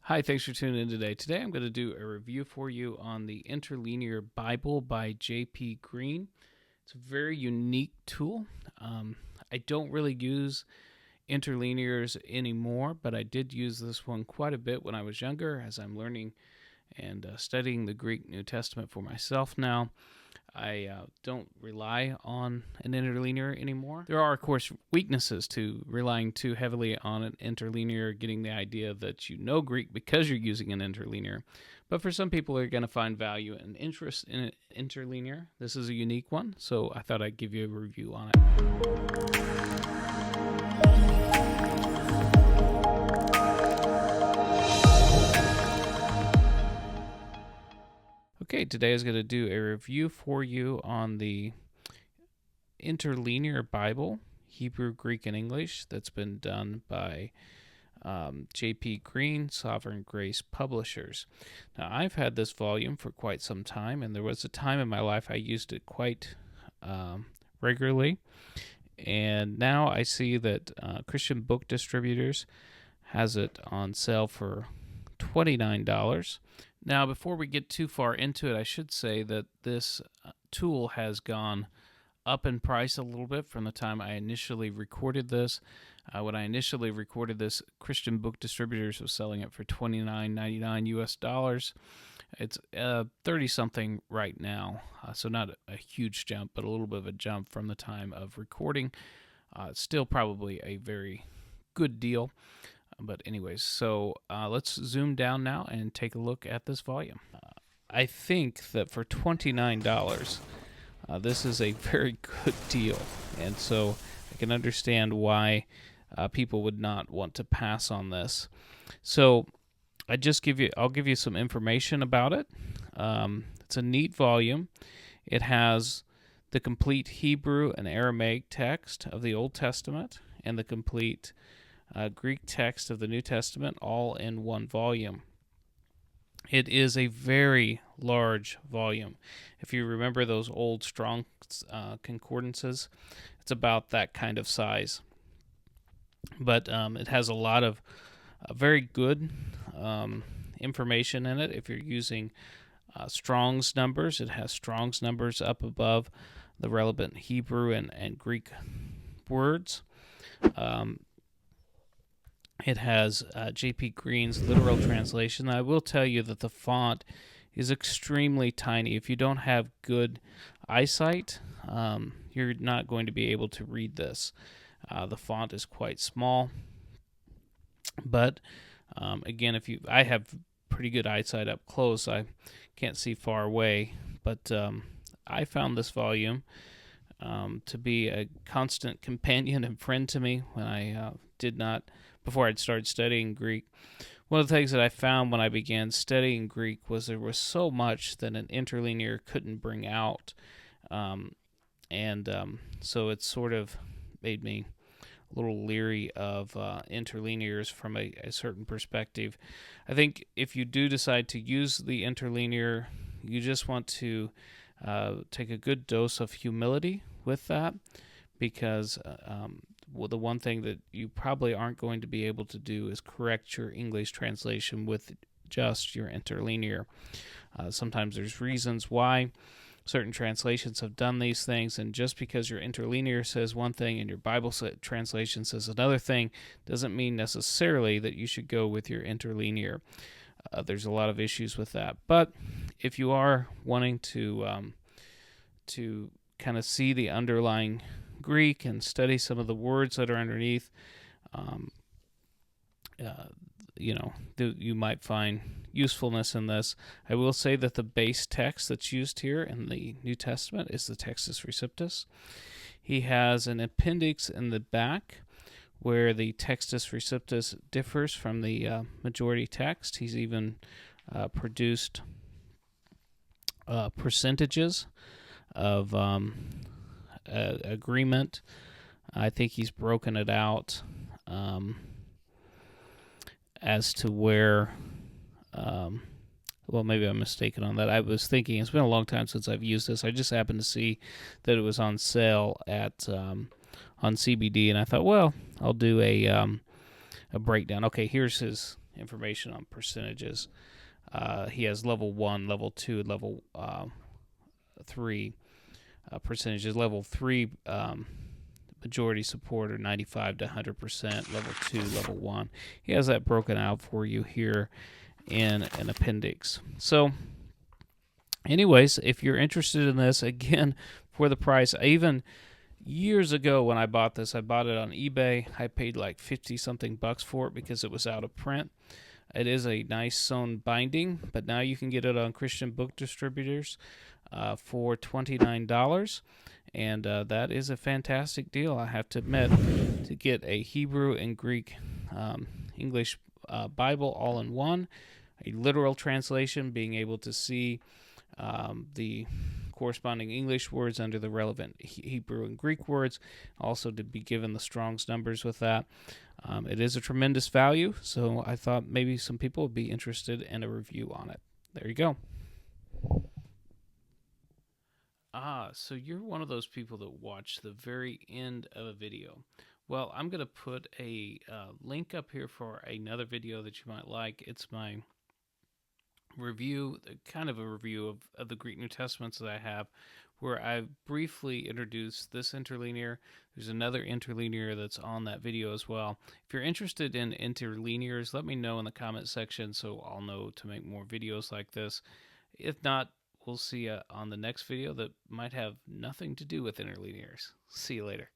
Hi, thanks for tuning in today. Today I'm going to do a review for you on the Interlinear Bible by J.P. Green. It's a very unique tool. I don't really use interlinears anymore, but I did use this one quite a bit when I was younger as I'm learning and studying the Greek New Testament for myself now. I don't rely on an interlinear anymore. There are, of course, weaknesses to relying too heavily on an interlinear, getting the idea that you know Greek because you're using an interlinear. But for some people, they're going to find value and interest in an interlinear. This is a unique one, so I thought I'd give you a review on it. Okay, today I was going to do a review for you on the Interlinear Bible, Hebrew, Greek, and English, that's been done by J.P. Green, Sovereign Grace Publishers. Now, I've had this volume for quite some time, and there was a time in my life I used it quite regularly. And now I see that Christian Book Distributors has it on sale for $29. Now, before we get too far into it, I should say that this tool has gone up in price a little bit from the time I initially recorded this. When I initially recorded this, Christian Book Distributors was selling it for $29.99 US dollars. It's 30-something right now, so not a huge jump, but a little bit of a jump from the time of recording. Still probably a very good deal. But anyways, so let's zoom down now and take a look at this volume. I think that for $29, this is a very good deal, and so I can understand why people would not want to pass on this. So I'll give you some information about it. It's a neat volume. It has the complete Hebrew and Aramaic text of the Old Testament and the complete Greek text of the New Testament, all in one volume. It is a very large volume. If you remember those old Strong's concordances, it's about that kind of size. But it has a lot of very good information in it. If you're using Strong's numbers, it has Strong's numbers up above the relevant Hebrew and Greek words. It has J.P. Green's literal translation. I will tell you that the font is extremely tiny. If you don't have good eyesight, you're not going to be able to read this. The font is quite small. But again, I have pretty good eyesight up close. I can't see far away. But I found this volume to be a constant companion and friend to me when I before I'd started studying Greek. One of the things that I found when I began studying Greek was there was so much that an interlinear couldn't bring out. So it sort of made me a little leery of interlinears from a certain perspective. I think if you do decide to use the interlinear, you just want to take a good dose of humility with that, because the one thing that you probably aren't going to be able to do is correct your English translation with just your interlinear. Sometimes there's reasons why certain translations have done these things, and just because your interlinear says one thing and your Bible translation says another thing doesn't mean necessarily that you should go with your interlinear. There's a lot of issues with that. But if you are wanting to kind of see the underlying Greek and study some of the words that are underneath, you might find usefulness in this. I will say that the base text that's used here in the New Testament is the Textus Receptus. He has an appendix in the back where the Textus Receptus differs from the majority text. He's even produced percentages of agreement. I think he's broken it out as to where, maybe I'm mistaken on that. I was thinking, it's been a long time since I've used this. I just happened to see that it was on sale on CBD, and I thought, well, I'll do a breakdown. Okay, here's his information on percentages. He has level 1, level 2, level 3 percentages. Level 3 majority support are 95 to 100%. Level 2, level 1. He has that broken out for you here in an appendix. So, anyways, if you're interested in this, again, for the price, I even years ago when I bought this, I bought it on eBay. I paid like 50 something bucks for it because it was out of print. It is a nice sewn binding, but now you can get it on Christian book distributors for $29. And that is a fantastic deal, I have to admit, to get a Hebrew and Greek English Bible all in one, a literal translation, being able to see the corresponding English words under the relevant Hebrew and Greek words, also to be given the Strong's numbers with that. It is a tremendous value, so I thought maybe some people would be interested in a review on it. There you go. So you're one of those people that watch the very end of a video. Well, I'm going to put a link up here for another video that you might like. It's my review, kind of a review of the Greek New Testaments that I have, where I briefly introduced this interlinear. There's another interlinear that's on that video as well. If you're interested in interlinears, let me know in the comment section so I'll know to make more videos like this. If not, we'll see you on the next video that might have nothing to do with interlinears. See you later.